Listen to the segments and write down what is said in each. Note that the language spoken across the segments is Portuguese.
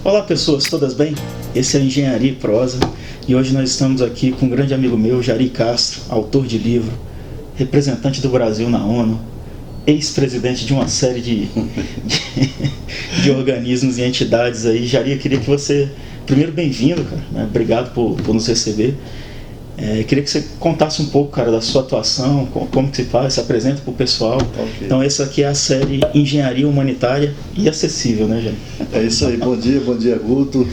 Olá pessoas, todas bem? Esse é o Engenharia e Prosa e hoje nós estamos aqui com um grande amigo meu, Jari Castro, autor de livro, representante do Brasil na ONU, ex-presidente de uma série de organismos e entidades aí. Jari, eu queria que você, primeiro, bem-vindo, cara, né? Obrigado por nos receber. Queria que você contasse um pouco, cara, da sua atuação, como que se faz, se apresenta para o pessoal. Okay. Então essa aqui é a série Engenharia Humanitária e Acessível, né, Jari? É isso aí, bom dia Guto.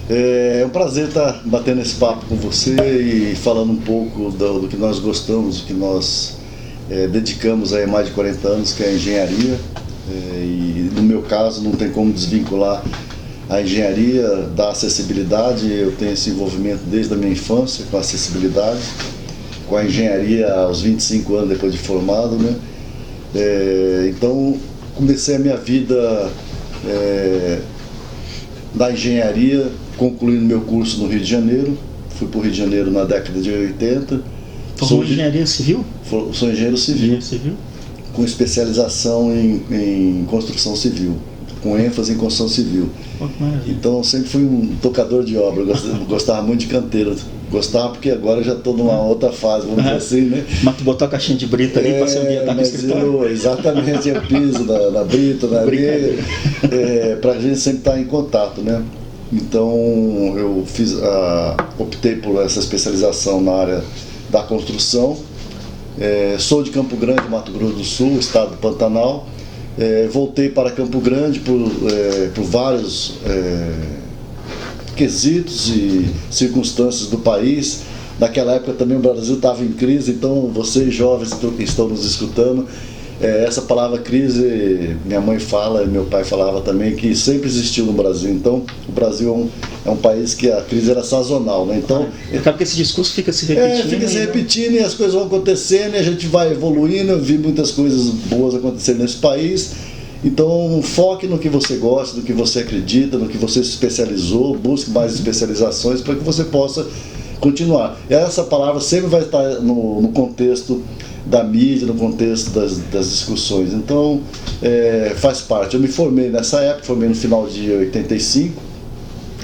É um prazer estar batendo esse papo com você e falando um pouco do que nós gostamos, do que nós dedicamos aí há mais de 40 anos, que é a engenharia. E no meu caso não tem como desvincular a engenharia da acessibilidade. Eu tenho esse envolvimento desde a minha infância com a acessibilidade, com a engenharia aos 25 anos depois de formado, né? Então comecei a minha vida da engenharia concluindo meu curso no Rio de Janeiro. Fui para o Rio de Janeiro na década de 80. Sou engenharia civil? Sou engenheiro civil, com especialização em construção civil, com ênfase em construção civil. Então sempre fui um tocador de obra, gostava muito de canteiro. Gostava porque agora eu já estou numa outra fase, vamos dizer assim, né? Mas tu botou a caixinha de brita ali para se ambientar com o escritório? Exatamente, eu piso na brita, na areia, para a gente sempre estar em contato, né? Então eu optei por essa especialização na área da construção. Sou de Campo Grande, Mato Grosso do Sul, estado do Pantanal. Voltei para Campo Grande por vários quesitos e circunstâncias do país. Naquela época também o Brasil estava em crise, então vocês jovens que estão nos escutando, essa palavra crise, minha mãe fala e meu pai falava também, que sempre existiu no Brasil. Então o Brasil é um país que a crise era sazonal, né? Então acaba que esse discurso fica se repetindo. Fica se repetindo e as coisas vão acontecendo e a gente vai evoluindo. Eu vi muitas coisas boas acontecendo nesse país. Então foque no que você gosta, no que você acredita, no que você se especializou, busque mais especializações para que você possa continuar. E essa palavra sempre vai estar no contexto da mídia, no contexto das discussões. Então faz parte. Eu me formei nessa época, formei no final de 85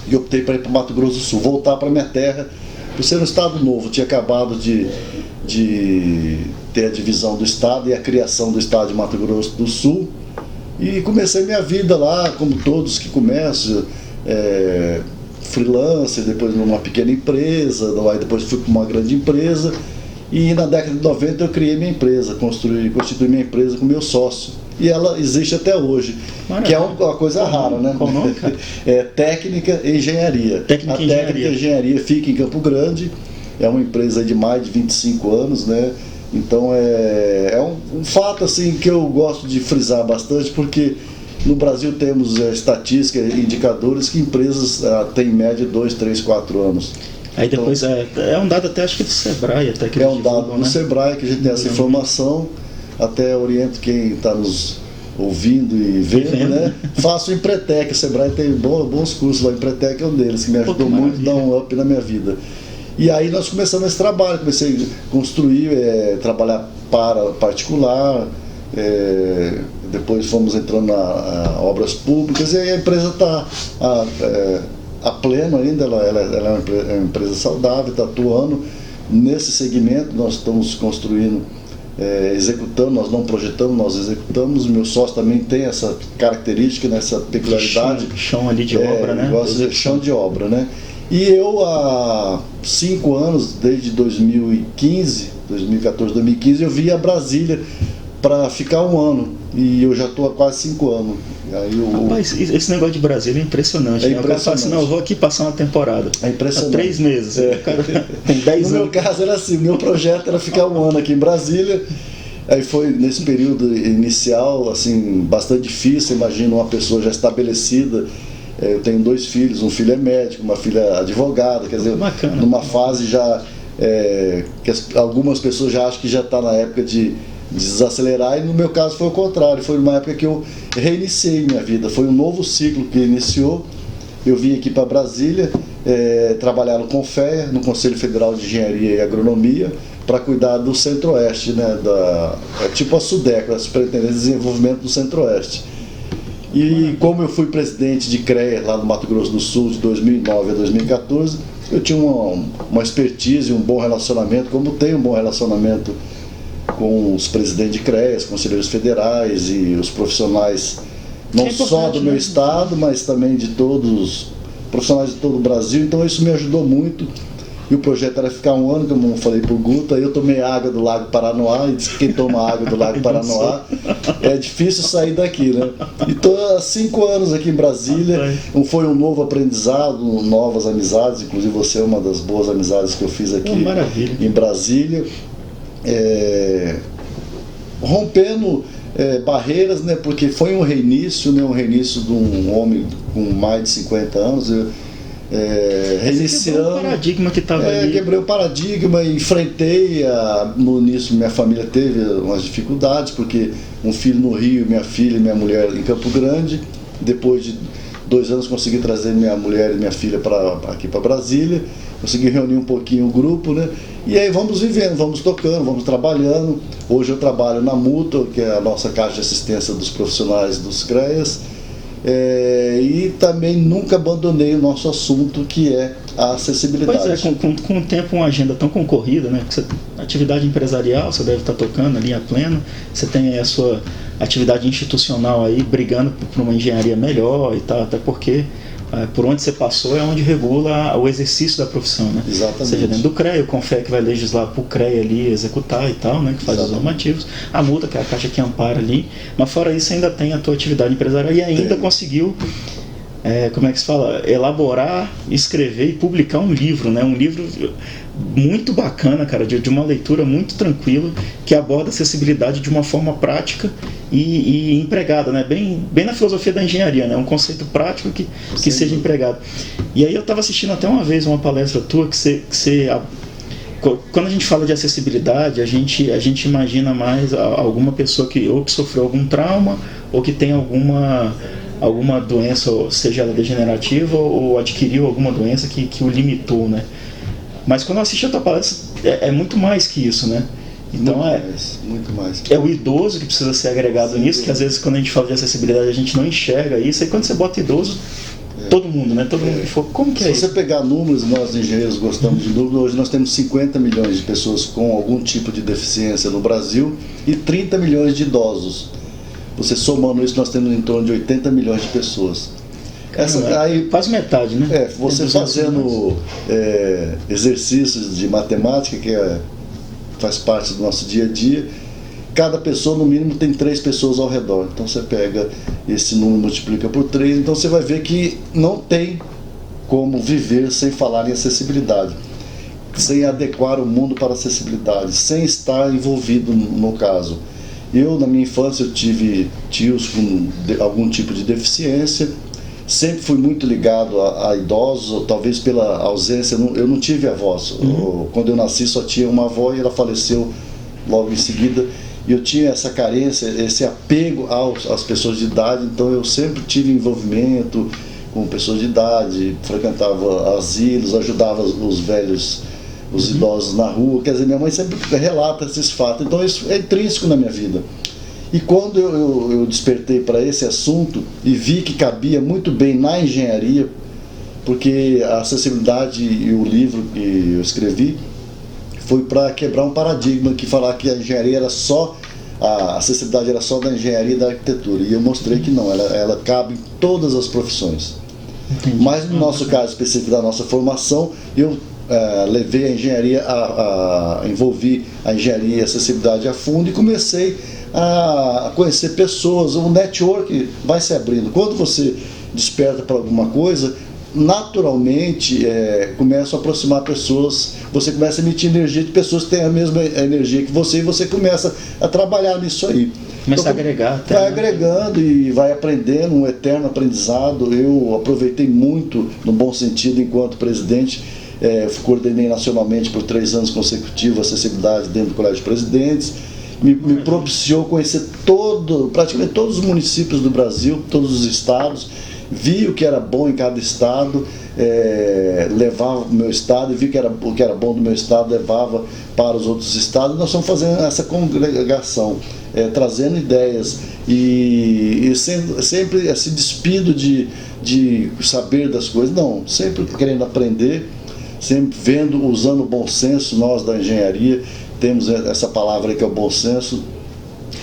e optei para ir para o Mato Grosso do Sul, voltar para minha terra, por ser um estado novo. Tinha acabado de ter a divisão do estado e a criação do estado de Mato Grosso do Sul. E comecei minha vida lá, como todos que começam, freelancer, depois numa pequena empresa, aí depois fui para uma grande empresa. E na década de 90 eu criei minha empresa, constituí minha empresa com meu sócio. E ela existe até hoje, que é uma coisa rara, né? Qual nome, cara? Técnica e Engenharia. Técnica e Engenharia fica em Campo Grande, é uma empresa de mais de 25 anos, né? Então é um fato assim que eu gosto de frisar bastante, porque no Brasil temos estatísticas e indicadores que empresas têm em média 2, 3, 4 anos. Aí depois é um dado até, acho que do Sebrae até que um dado do Sebrae que a gente tem essa informação. Até oriento quem está nos ouvindo e vendo, né? Faço o Empretec, o Sebrae tem bons cursos lá, o Empretec é um deles, que me ajudou muito a dar um up na minha vida. E aí nós começamos esse trabalho, comecei a construir, trabalhar para particular, depois fomos entrando na obras públicas, e aí a empresa está a pleno ainda, ela é uma empresa saudável, está atuando nesse segmento. Nós estamos construindo, executando, nós não projetamos, nós executamos. O meu sócio também tem essa característica, essa peculiaridade. Chão ali de obra, né? Gosta de chão de obra, né? E eu há 5 anos, desde 2014, 2015, eu vim a Brasília para ficar 1 ano. E eu já estou há quase 5 anos. Rapaz, esse negócio de Brasília é impressionante. O cara fala assim, não, eu vou aqui passar uma temporada. É impressionante. Há 3 meses. O cara tem 10 anos. No meu caso era assim, meu projeto era ficar 1 ano aqui em Brasília. Aí foi nesse período inicial, assim, bastante difícil. Imagina uma pessoa já estabelecida. Eu tenho 2 filhos, um filho é médico, uma filha é advogada, quer dizer, bacana, numa fase já que algumas pessoas já acham que já está na época de desacelerar, e no meu caso foi o contrário. Foi uma época que eu reiniciei minha vida, foi um novo ciclo que iniciou. Eu vim aqui para Brasília, trabalhar no CONFEA, no Conselho Federal de Engenharia e Agronomia, para cuidar do Centro-Oeste, né, tipo a SUDECO, a Superintendência de Desenvolvimento do Centro-Oeste. E como eu fui presidente de CREA lá no Mato Grosso do Sul de 2009 a 2014, eu tinha uma expertise, um bom relacionamento, como tenho um bom relacionamento com os presidentes de CREAs, conselheiros federais e os profissionais, não só do meu estado, mas também de todos, profissionais de todo o Brasil. Então isso me ajudou muito. E o projeto era ficar um ano, como eu falei pro Guto. Aí eu tomei água do Lago Paranoá, e disse que quem toma água do Lago Paranoá é difícil sair daqui, né? E estou há 5 anos aqui em Brasília. Foi um novo aprendizado, novas amizades. Inclusive você é uma das boas amizades que eu fiz aqui em Brasília. Rompendo barreiras, né? Porque foi um reinício, né? Um reinício de um homem com mais de 50 anos. Reiniciando. Quebrou o paradigma que estava ali. Quebrei o paradigma, enfrentei. No início, minha família teve umas dificuldades, porque um filho no Rio, minha filha e minha mulher em Campo Grande. Depois de 2 anos, consegui trazer minha mulher e minha filha aqui para Brasília. Consegui reunir um pouquinho o grupo, né? E aí vamos vivendo, vamos tocando, vamos trabalhando. Hoje eu trabalho na Mútua, que é a nossa Caixa de Assistência dos Profissionais dos CREAs. E também nunca abandonei o nosso assunto, que é a acessibilidade. Pois é, com o tempo, uma agenda tão concorrida, né? Porque atividade empresarial, você deve estar tocando ali a pleno, você tem a sua atividade institucional aí brigando por uma engenharia melhor e tal, até porque por onde você passou é onde regula o exercício da profissão, né? Exatamente. Seja dentro do CREA, o CONFEA que vai legislar para o CREA ali executar e tal, né? Que faz os normativos, a multa, que é a caixa que ampara ali, mas fora isso ainda tem a tua atividade empresarial e ainda conseguiu, como é que se fala, elaborar, escrever e publicar um livro, né? Um livro muito bacana, cara, de uma leitura muito tranquila, que aborda a acessibilidade de uma forma prática e empregada, né? Bem na filosofia da engenharia, né? Um conceito prático que seja empregado. E aí eu estava assistindo até uma vez uma palestra tua quando a gente fala de acessibilidade, a gente imagina mais alguma pessoa que sofreu algum trauma ou que tem alguma doença, seja ela degenerativa ou adquiriu alguma doença que o limitou, né? Mas quando eu assisti a tua palestra, é muito mais que isso, né? Então muito mais. É o idoso que precisa ser agregado nisso, que às vezes quando a gente fala de acessibilidade a gente não enxerga isso, e quando você bota idoso, todo mundo, né? Todo mundo for, como que é isso? Se você pegar números, nós engenheiros gostamos de números, hoje nós temos 50 milhões de pessoas com algum tipo de deficiência no Brasil e 30 milhões de idosos. Você somando isso, nós temos em torno de 80 milhões de pessoas. Aí, quase metade, né? Você fazendo exercícios de matemática, que faz parte do nosso dia a dia, cada pessoa no mínimo tem 3 pessoas ao redor. Então você pega esse número, multiplica por 3, então você vai ver que não tem como viver sem falar em acessibilidade, sem adequar o mundo para a acessibilidade, sem estar envolvido no caso. Eu, na minha infância, eu tive tios com algum tipo de deficiência. Sempre fui muito ligado a idosos, talvez pela ausência, eu não tive avós. Quando eu nasci só tinha uma avó e ela faleceu logo em seguida. E eu tinha essa carência, esse apego às pessoas de idade, então eu sempre tive envolvimento com pessoas de idade, frequentava asilos, ajudava os velhos, os idosos na rua. Quer dizer, minha mãe sempre relata esses fatos, então isso é intrínseco na minha vida. E quando eu despertei para esse assunto e vi que cabia muito bem na engenharia, porque a acessibilidade e o livro que eu escrevi foi para quebrar um paradigma que falar que a engenharia era só, a acessibilidade era só da engenharia e da arquitetura. E eu mostrei que não, ela cabe em todas as profissões. Entendi. Mas no nosso caso específico da nossa formação, eu levei a engenharia, envolvi a engenharia e a acessibilidade a fundo e comecei a conhecer pessoas, o network vai se abrindo. Quando você desperta para alguma coisa, naturalmente começa a aproximar pessoas, você começa a emitir energia de pessoas que têm a mesma energia que você, e você começa a trabalhar nisso aí. Começa a agregar. Vai agregando e vai aprendendo, um eterno aprendizado. Eu aproveitei muito, no bom sentido, enquanto presidente, coordenei nacionalmente por 3 anos consecutivos a acessibilidade dentro do Colégio de Presidentes. Me propiciou conhecer praticamente todos os municípios do Brasil, todos os estados, vi o que era bom em cada estado, levava o meu estado e vi que o que era bom do meu estado, levava para os outros estados. Nós estamos fazendo essa congregação, trazendo ideias e sempre se despido de saber das coisas, não, sempre querendo aprender, sempre usando o bom senso. Nós da engenharia temos essa palavra aí que é o bom senso.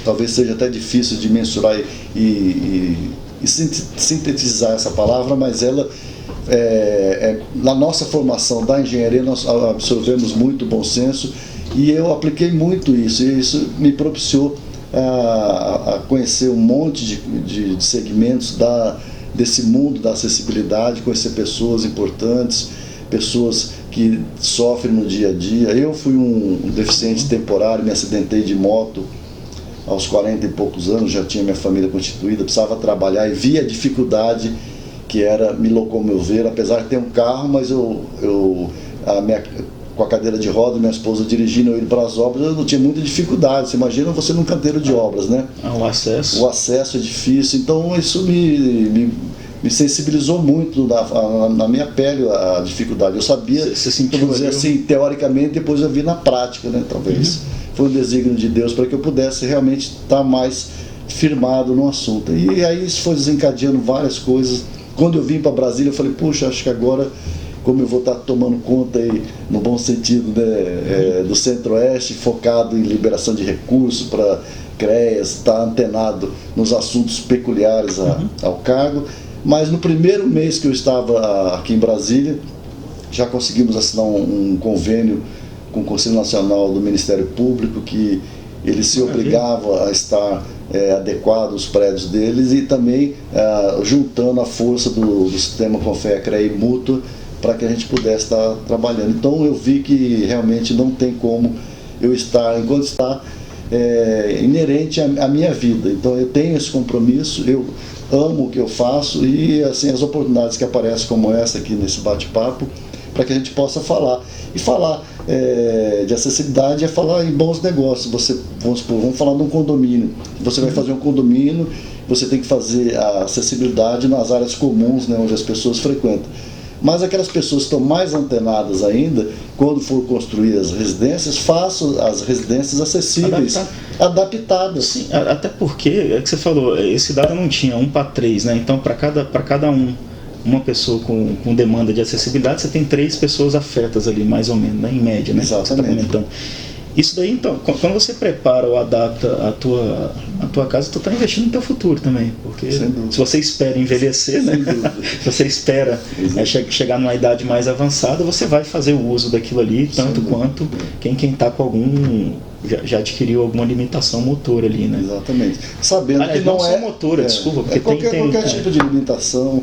Talvez seja até difícil de mensurar e sintetizar essa palavra, mas ela na nossa formação da engenharia nós absorvemos muito bom senso, e eu apliquei muito isso, e isso me propiciou a conhecer um monte de segmentos desse mundo da acessibilidade, conhecer pessoas importantes, pessoas que sofrem no dia a dia. Eu fui um deficiente temporário, me acidentei de moto aos 40 e poucos anos, já tinha minha família constituída, precisava trabalhar e via a dificuldade que era me locomover, apesar de ter um carro, mas com a cadeira de roda, minha esposa dirigindo, eu indo para as obras, eu não tinha muita dificuldade. Você imagina você num canteiro de obras, né? O acesso. O acesso é difícil, então isso me sensibilizou muito na minha pele a dificuldade. Eu sabia, você sentiu, vamos dizer assim, teoricamente, depois eu vi na prática, né? Talvez. Foi um desígnio de Deus para que eu pudesse realmente estar mais firmado no assunto. E aí isso foi desencadeando várias coisas. Quando eu vim para Brasília, eu falei, puxa, acho que agora, como eu vou estar tomando conta aí, no bom sentido, né, do Centro-Oeste, focado em liberação de recursos para CREAS, estar antenado nos assuntos peculiares ao cargo. Mas no primeiro mês que eu estava aqui em Brasília, já conseguimos assinar um convênio com o Conselho Nacional do Ministério Público, que ele se obrigava a estar adequado aos prédios deles, e também juntando a força do sistema Confea, CREA e Mútua, para que a gente pudesse estar trabalhando. Então eu vi que realmente não tem como eu estar, enquanto está inerente à minha vida. Então eu tenho esse compromisso, eu amo o que eu faço, e assim, as oportunidades que aparecem como essa aqui nesse bate-papo, para que a gente possa falar. E falar de acessibilidade é falar em bons negócios. Vamos falar de um condomínio. Você vai fazer um condomínio, você tem que fazer a acessibilidade nas áreas comuns, né, onde as pessoas frequentam. Mas aquelas pessoas que estão mais antenadas ainda, quando for construir as residências, façam as residências acessíveis, adaptadas. Sim, até porque, é que você falou, esse dado não tinha 1:3, né? Então, para cada uma pessoa com demanda de acessibilidade, você tem 3 pessoas afetas ali, mais ou menos, né? Em média, né? Exatamente. Você tá. Isso daí, então, quando você prepara ou adapta a tua casa, tu está investindo no teu futuro também, porque se você espera envelhecer, né? Se você espera chegar numa idade mais avançada, você vai fazer o uso daquilo ali, tanto quanto quem está com já adquiriu alguma limitação motora ali, né? Exatamente. Sabendo que não só motora, desculpa, porque qualquer tipo de limitação,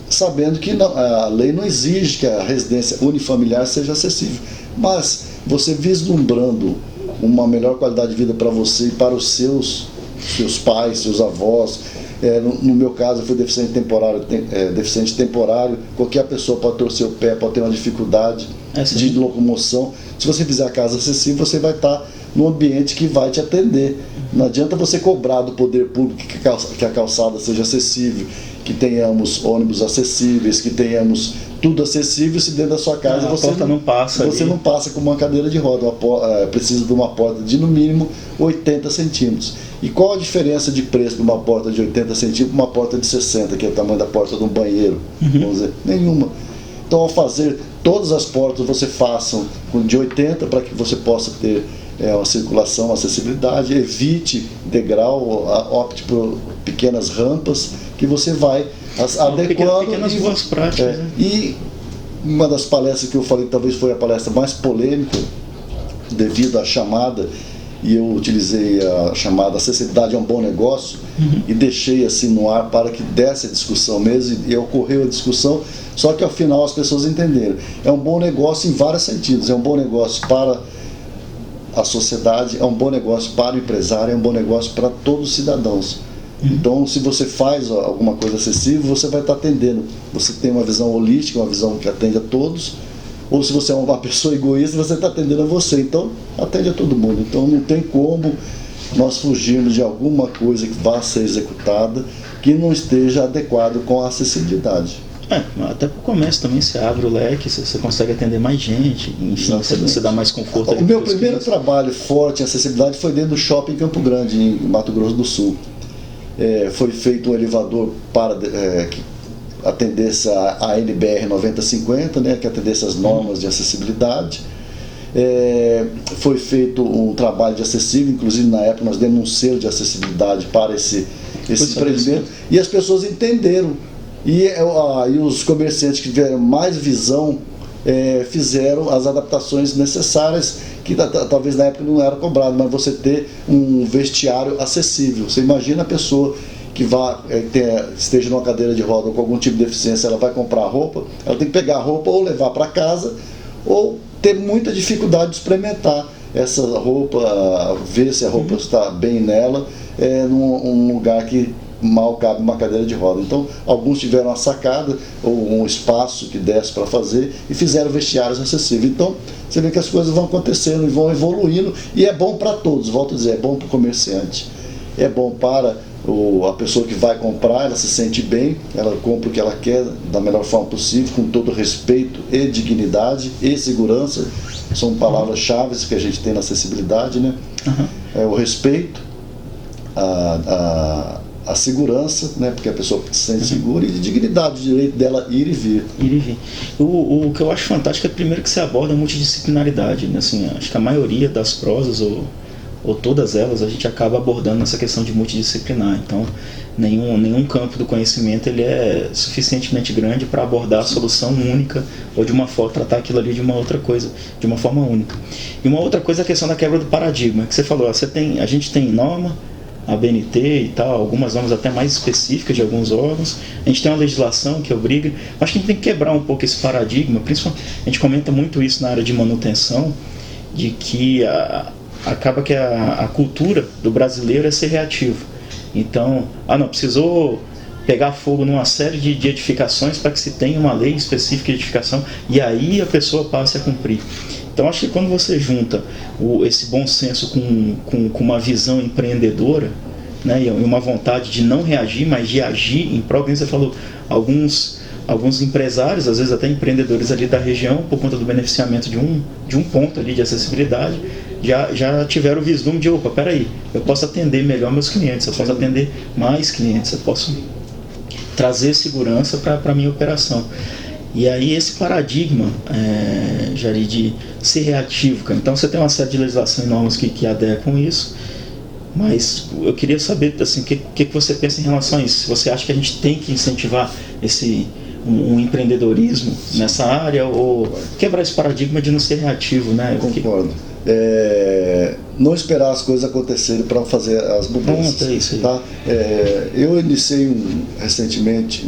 sabendo que a lei não exige que a residência unifamiliar seja acessível, mas você vislumbrando uma melhor qualidade de vida para você e para os seus pais, seus avós. No meu caso, eu fui deficiente temporário, qualquer pessoa pode torcer o pé, pode ter uma dificuldade de locomoção. Se você fizer a casa acessível, você vai estar num ambiente que vai te atender. Não adianta você cobrar do poder público que a calçada seja acessível, que tenhamos ônibus acessíveis, que tenhamos tudo acessível, se dentro da sua casa você não passa com uma cadeira de roda. Precisa de uma porta de no mínimo 80 centímetros. E qual a diferença de preço de uma porta de 80 centímetros para uma porta de 60, que é o tamanho da porta de um banheiro? Vamos dizer, nenhuma. Então, ao fazer todas as portas, você faça de 80 para que você possa ter uma circulação, uma acessibilidade, evite degrau, opte por pequenas rampas, que você vai adequando. Pequenas boas práticas. Né? E uma das palestras que eu falei, talvez foi a palestra mais polêmica, devido à chamada, e eu utilizei a chamada acessibilidade é um bom negócio, e deixei assim no ar para que desse a discussão mesmo, e ocorreu a discussão, só que ao final as pessoas entenderam. É um bom negócio em vários sentidos, é um bom negócio para a sociedade, é um bom negócio para o empresário, é um bom negócio para todos os cidadãos. Então, se você faz alguma coisa acessível, você vai estar atendendo. Você tem uma visão holística, uma visão que atende a todos. Ou se você é uma pessoa egoísta, você está atendendo a você. Então, atende a todo mundo. Então, não tem como nós fugirmos de alguma coisa que vá ser executada que não esteja adequado com a acessibilidade. Até para o comércio também você abre o leque, você consegue atender mais gente, enfim, você dá mais conforto. O meu primeiro trabalho forte em acessibilidade foi dentro do shopping Campo Grande, em Mato Grosso do Sul. Foi feito um elevador para que atendesse a NBR 9050, né, que atendesse as normas de acessibilidade. Foi feito um trabalho de acessível, inclusive na época nós demos um selo de acessibilidade para esse empreendimento, e as pessoas entenderam. E os comerciantes que tiveram mais visão fizeram as adaptações necessárias, que talvez na época não era cobrado, mas você ter um vestiário acessível. Você imagina a pessoa que esteja numa cadeira de roda ou com algum tipo de deficiência, ela vai comprar roupa, ela tem que pegar a roupa ou levar para casa, ou ter muita dificuldade de experimentar essa roupa, ver se a roupa está bem nela, num lugar que mal cabe uma cadeira de roda. Então, alguns tiveram uma sacada ou um espaço que desse para fazer e fizeram vestiários acessíveis. Então, você vê que as coisas vão acontecendo e vão evoluindo, e é bom para todos, volto a dizer, é bom para o comerciante, é bom para a pessoa que vai comprar, ela se sente bem, ela compra o que ela quer da melhor forma possível, com todo respeito e dignidade e segurança. São palavras-chave que a gente tem na acessibilidade, né? O respeito, a segurança, né? Porque a pessoa se sente segura, e de dignidade, o direito dela ir e vir. O que eu acho fantástico é primeiro que você aborda a multidisciplinaridade, né? Assim, acho que a maioria das prosas ou todas elas a gente acaba abordando essa questão de multidisciplinar. Então, nenhum campo do conhecimento ele é suficientemente grande para abordar a solução única ou de uma forma, tratar aquilo ali de uma outra coisa, de uma forma única. E uma outra coisa é a questão da quebra do paradigma, que você falou, a gente tem norma, a BNT e tal, algumas normas até mais específicas de alguns órgãos, a gente tem uma legislação que obriga, acho que a gente tem que quebrar um pouco esse paradigma, principalmente, a gente comenta muito isso na área de manutenção, de que acaba que a cultura do brasileiro é ser reativo. Então, precisou pegar fogo numa série de edificações para que se tenha uma lei específica de edificação e aí a pessoa passe a cumprir. Então, acho que quando você junta esse bom senso com uma visão empreendedora, né, e uma vontade de não reagir, mas de agir em prol, como você falou, alguns empresários, às vezes até empreendedores ali da região, por conta do beneficiamento de um ponto ali de acessibilidade, já tiveram o vislumbre de, peraí, eu posso atender melhor meus clientes, eu posso atender mais clientes, eu posso trazer segurança para a minha operação. E aí esse paradigma, Jari, de ser reativo, cara. Então você tem uma série de legislações e normas que adequam isso, mas eu queria saber assim, o que você pensa em relação a isso. Se você acha que a gente tem que incentivar um empreendedorismo nessa área, ou quebrar esse paradigma de não ser reativo, né? Concordo. Não esperar as coisas acontecerem para fazer as mudanças. É isso aí. Tá? Eu iniciei recentemente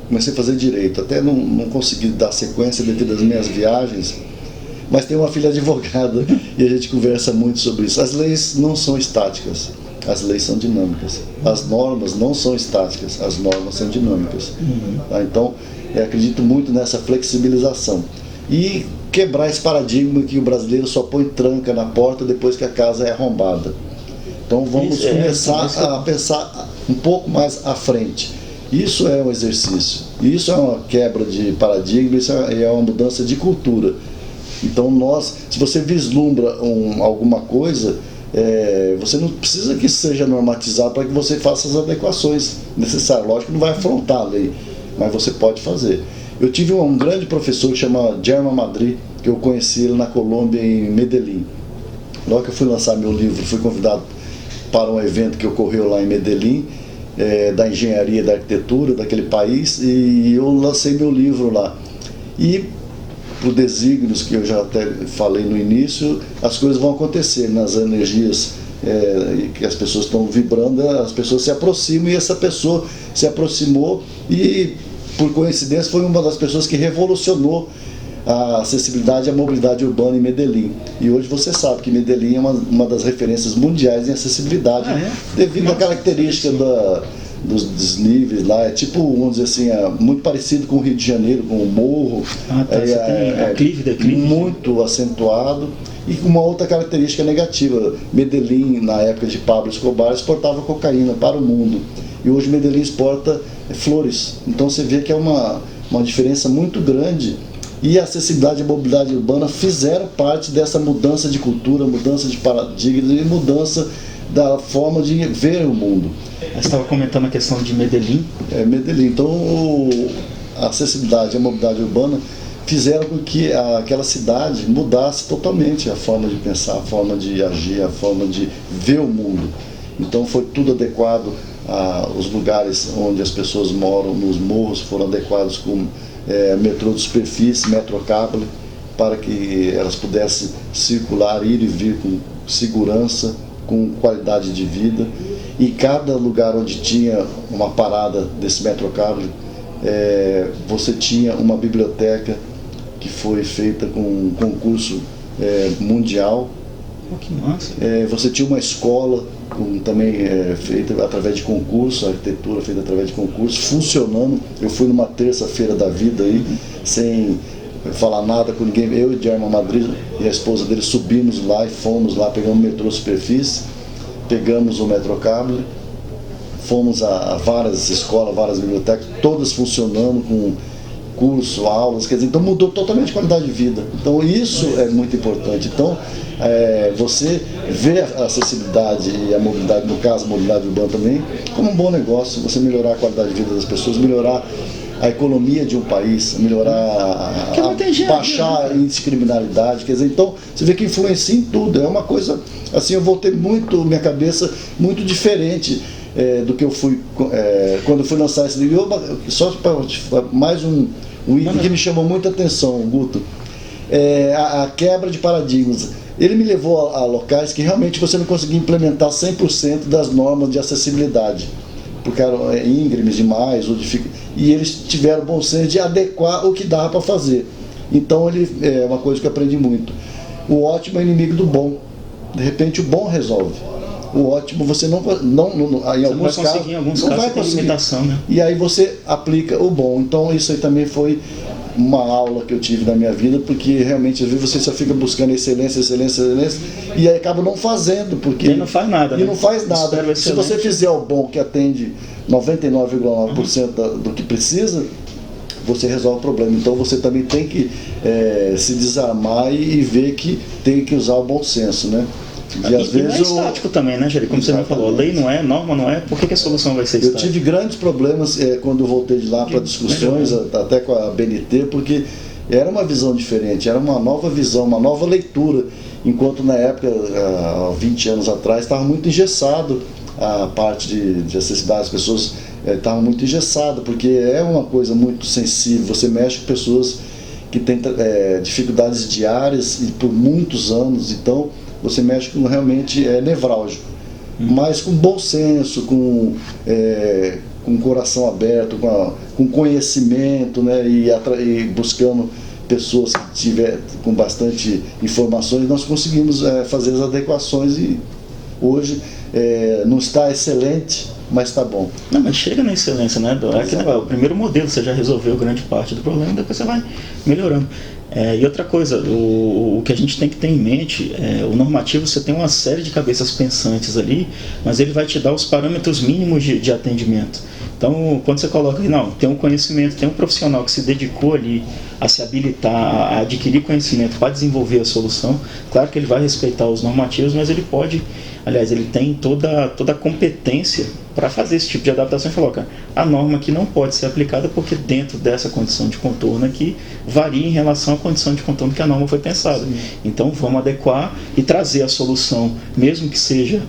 comecei a fazer direito, até não consegui dar sequência devido às minhas viagens, mas tenho uma filha advogada e a gente conversa muito sobre isso. As leis não são estáticas, as leis são dinâmicas. As normas não são estáticas, as normas são dinâmicas. Tá? Então, acredito muito nessa flexibilização e quebrar esse paradigma que o brasileiro só põe tranca na porta depois que a casa é arrombada. Então vamos começar a pensar um pouco mais à frente. Isso é um exercício, isso é uma quebra de paradigma, isso é uma mudança de cultura. Então se você vislumbra alguma coisa, você não precisa que seja normatizado para que você faça as adequações necessárias. Lógico que não vai afrontar a lei, mas você pode fazer. Eu tive um grande professor que chama German Madrid, que eu conheci ele na Colômbia, em Medellín. Logo que eu fui lançar meu livro, fui convidado para um evento que ocorreu lá em Medellín, da engenharia e da arquitetura daquele país, e eu lancei meu livro lá. E por desígnios que eu já até falei no início, as coisas vão acontecer nas energias que as pessoas estão vibrando, as pessoas se aproximam, e essa pessoa se aproximou e, por coincidência, foi uma das pessoas que revolucionou a acessibilidade e a mobilidade urbana em Medellín. E hoje você sabe que Medellín é uma das referências mundiais em acessibilidade, devido à característica dos desníveis lá. É tipo, vamos dizer assim, muito parecido com o Rio de Janeiro, com o morro. Declive. Muito acentuado. E com uma outra característica negativa, Medellín, na época de Pablo Escobar, exportava cocaína para o mundo. e hoje Medellín exporta flores. Então você vê que é uma diferença muito grande, e a acessibilidade e a mobilidade urbana fizeram parte dessa mudança de cultura, mudança de paradigma e mudança da forma de ver o mundo. Você estava comentando a questão de Medellín. Medellín. Então a acessibilidade e a mobilidade urbana fizeram com que aquela cidade mudasse totalmente a forma de pensar, a forma de agir, a forma de ver o mundo. Então foi tudo adequado, os lugares onde as pessoas moram, nos morros, foram adequados com metrô de superfície, metrocable, para que elas pudessem circular, ir e vir com segurança, com qualidade de vida. E cada lugar onde tinha uma parada desse metrocable, você tinha uma biblioteca que foi feita com um concurso mundial. Que massa. Você tinha uma escola também feita através de concurso, a arquitetura feita através de concurso, funcionando. Eu fui numa terça-feira da vida aí, sem falar nada com ninguém. Eu e German Madrid e a esposa dele subimos lá e fomos lá, pegamos o metrô superfície, pegamos o metrocable, fomos a várias escolas, várias bibliotecas, todas funcionando com curso, aulas, quer dizer, então mudou totalmente a qualidade de vida. Então isso é muito importante. Então você vê a acessibilidade e a mobilidade, no caso a mobilidade urbana também, como um bom negócio, você melhorar a qualidade de vida das pessoas, melhorar a economia de um país, melhorar, baixar a índice de criminalidade, quer dizer, então você vê que influencia em tudo. É uma coisa, assim, eu voltei muito, minha cabeça muito diferente do que eu fui quando eu fui lançar esse livro. Só para mais um item que me chamou muita atenção, Guto, a quebra de paradigmas. Ele me levou a locais que realmente você não conseguia implementar 100% das normas de acessibilidade, porque eram íngremes demais, e eles tiveram bom senso de adequar o que dava para fazer. Então é uma coisa que eu aprendi muito. O ótimo é inimigo do bom. De repente o bom resolve. O ótimo você não em alguns casos, em alguns casos vai tem limitação, né? E aí você aplica o bom. Então isso aí também foi uma aula que eu tive na minha vida, porque realmente às vezes você só fica buscando excelência, e aí acaba não fazendo, porque e não faz nada. Não faz nada. Se você fizer o bom, que atende 99,9% do que precisa, você resolve o problema. Então você também tem que se desarmar e ver que tem que usar o bom senso, né? E às vezes não é estático também, né, Jerry? Como você me falou, a lei não é, norma não é, por que a solução vai ser estática? Eu tive grandes problemas quando eu voltei de lá para discussões, até com a BNT, porque era uma visão diferente, era uma nova visão, uma nova leitura, enquanto na época, há 20 anos atrás, estava muito engessado a parte de acessibilidade, as pessoas estavam muito engessadas, porque é uma coisa muito sensível, você mexe com pessoas que têm dificuldades diárias e por muitos anos, então você mexe com realmente nevrálgico, mas com bom senso, com coração aberto, com conhecimento, né, e buscando pessoas que tiver com bastante informações, nós conseguimos fazer as adequações, e hoje não está excelente, mas está bom. Não, mas chega na excelência, né? O primeiro modelo você já resolveu grande parte do problema, depois você vai melhorando. E outra coisa, o que a gente tem que ter em mente, o normativo, você tem uma série de cabeças pensantes ali, mas ele vai te dar os parâmetros mínimos de atendimento. Então, quando você coloca ali, não, tem um conhecimento, tem um profissional que se dedicou ali a se habilitar, a adquirir conhecimento para desenvolver a solução, claro que ele vai respeitar os normativos, mas ele pode, aliás, ele tem toda a competência para fazer esse tipo de adaptação e falar, cara, a norma aqui não pode ser aplicada porque dentro dessa condição de contorno aqui varia em relação à condição de contorno que a norma foi pensada. Sim. Então vamos adequar e trazer a solução, mesmo que seja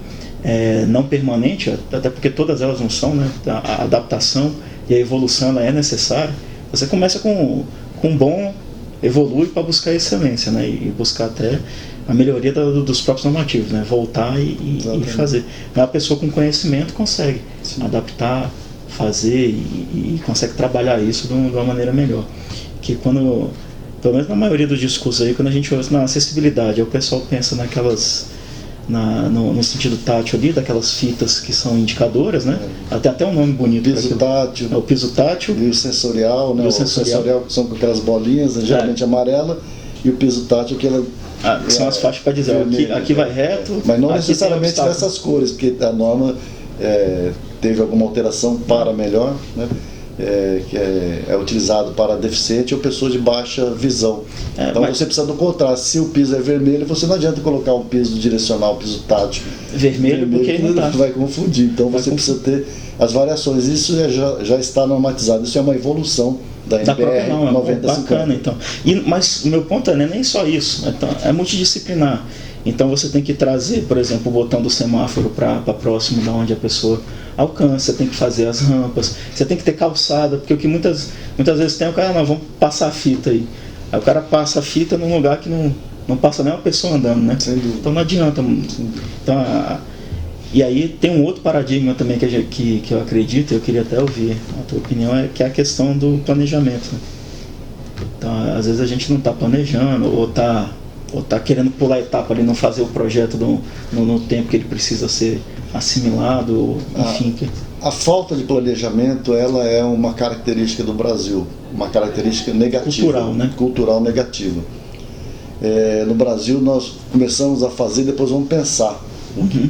não permanente, até porque todas elas não são, né? A adaptação e a evolução ela é necessária. Você começa com bom, evolui para buscar a excelência, né? E buscar até a melhoria dos próprios normativos, né? Voltar e fazer. Mas a pessoa com conhecimento consegue adaptar, fazer e consegue trabalhar isso de uma maneira melhor. Que quando, pelo menos na maioria dos discursos aí, quando a gente ouve na acessibilidade, aí o pessoal pensa naquelas, no sentido tátil ali, daquelas fitas que são indicadoras, né? Tem até um nome bonito. Piso tátil. O piso tátil. E o sensorial, né? O sensorial que são com aquelas bolinhas, geralmente amarela, e o piso tátil que ela... são as faixas para dizer, aqui vai reto. Mas não necessariamente dessas cores, porque a norma teve alguma alteração para melhor, né? Que é utilizado para deficiente ou pessoas de baixa visão. Então você precisa do contraste. Se o piso é vermelho, você não adianta colocar um piso direcional, um piso tátil vermelho porque não tá. vai confundir. Então você precisa ter as variações. Isso já está normatizado. Isso é uma evolução da NBR 9050. Bacana, então. Mas o meu ponto é nem só isso. Então, é multidisciplinar. Então você tem que trazer, por exemplo, o botão do semáforo para próximo de onde a pessoa alcança, você tem que fazer as rampas, você tem que ter calçada, porque o que muitas vezes tem o cara, não, vamos passar a fita aí. Aí o cara passa a fita num lugar que não passa nem uma pessoa andando, né? Então não adianta. Então, e aí tem um outro paradigma também que eu acredito, eu queria até ouvir a tua opinião, que é a questão do planejamento. Né? Então às vezes a gente não está planejando, ou está querendo pular a etapa ali, não fazer o projeto no tempo que ele precisa ser assimilado, enfim. A falta de planejamento, ela é uma característica do Brasil, uma característica negativa. Cultural, né? Cultural negativa. No Brasil nós começamos a fazer, depois vamos pensar. Uhum.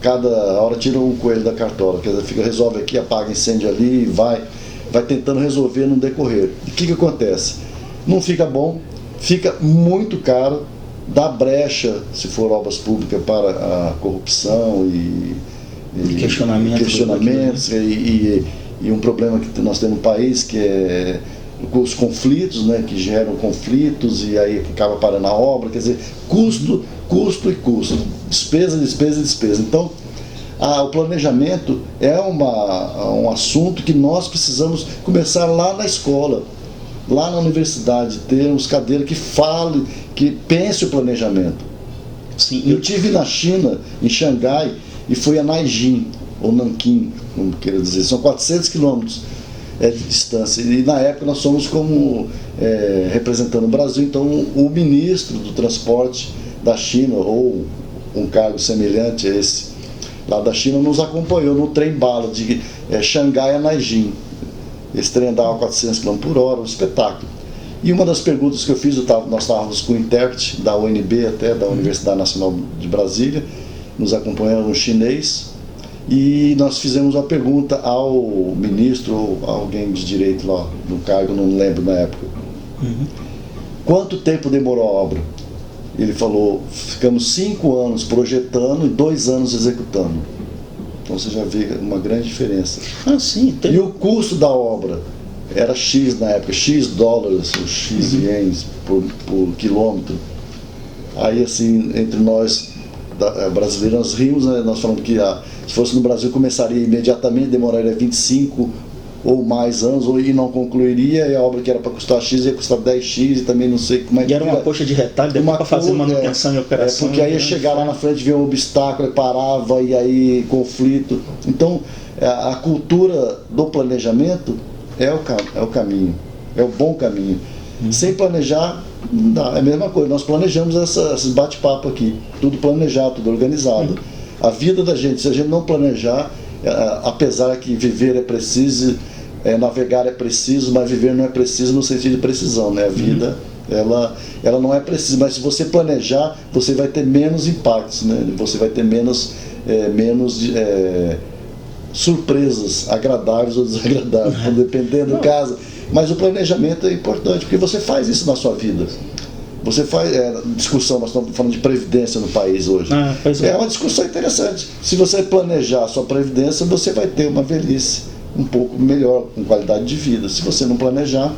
Cada hora tira um coelho da cartola, quer dizer, resolve aqui, apaga incêndio ali, vai tentando resolver no decorrer. E o que acontece? Não fica bom, fica muito caro, dá brecha, se for obras públicas, para a corrupção e questionamentos e um problema que nós temos no país, que é os conflitos, né, que geram conflitos e aí acaba parando a obra, quer dizer, custo e custo, despesa. Então, o planejamento é um assunto que nós precisamos começar lá na escola, lá na universidade, termos cadeiras que falem, que pense o planejamento. Sim. Eu estive na China, em Xangai, e fui a Nanjing, ou Nanquim, como queira dizer, são 400 quilômetros de distância, e na época nós somos representando o Brasil, então o ministro do transporte da China, ou um cargo semelhante a esse lá da China, nos acompanhou no trem-bala de Xangai a Nanjing. Esse trem andava a 400 km por hora, um espetáculo. E uma das perguntas que eu fiz, nós estávamos com o intérprete da UNB, até da Universidade Nacional de Brasília, nos acompanhando um chinês, e nós fizemos uma pergunta ao ministro, ou alguém de direito lá no cargo, não lembro na época. Uhum. Quanto tempo demorou a obra? Ele falou, ficamos 5 anos projetando e 2 anos executando. Então você já vê uma grande diferença. Sim, E o custo da obra era X na época, X dólares, ou X ienes por quilômetro. Aí assim, entre nós brasileiros, nós rimos, né? Nós falamos que se fosse no Brasil começaria imediatamente, demoraria 25 ou mais anos, e não concluiria, e a obra que era para custar X ia custar 10X, e também não sei como é que... E era uma coxa de retalho, depois para fazer manutenção e operação. Porque aí ia chegar lá na frente, ver um obstáculo, e parava, e aí conflito. Então, a cultura do planejamento é o caminho, é o bom caminho. Sem planejar, não dá. É a mesma coisa, nós planejamos esses bate-papo aqui, tudo planejado, tudo organizado. A vida da gente, se a gente não planejar, apesar que viver é preciso, navegar é preciso, mas viver não é preciso no sentido de precisão, né? A vida, ela não é precisa, mas se você planejar, você vai ter menos impactos, né? Você vai ter menos surpresas, agradáveis ou desagradáveis, dependendo do caso. Mas o planejamento é importante, porque você faz isso na sua vida. Você faz discussão, nós estamos falando de previdência no país hoje. É uma discussão interessante. Se você planejar a sua previdência, você vai ter uma velhice um pouco melhor, com qualidade de vida. Se você não planejar,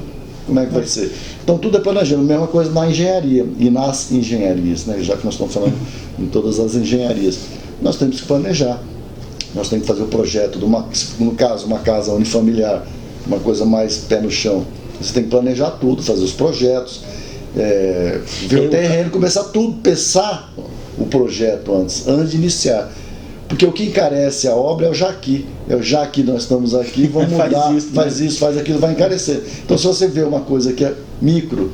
como é que vai ser? Então tudo é planejando. Mesma coisa na engenharia e nas engenharias, né? Já que nós estamos falando em todas as engenharias. Nós temos que planejar. Nós temos que fazer o projeto, no caso, uma casa unifamiliar, uma coisa mais pé no chão. Você tem que planejar tudo, fazer os projetos, ver o terreno, começar tudo, pensar o projeto antes de iniciar. Porque o que encarece a obra é o já que nós estamos aqui, vamos mudar, faz isso, faz aquilo, vai encarecer. Então se você vê uma coisa que é micro,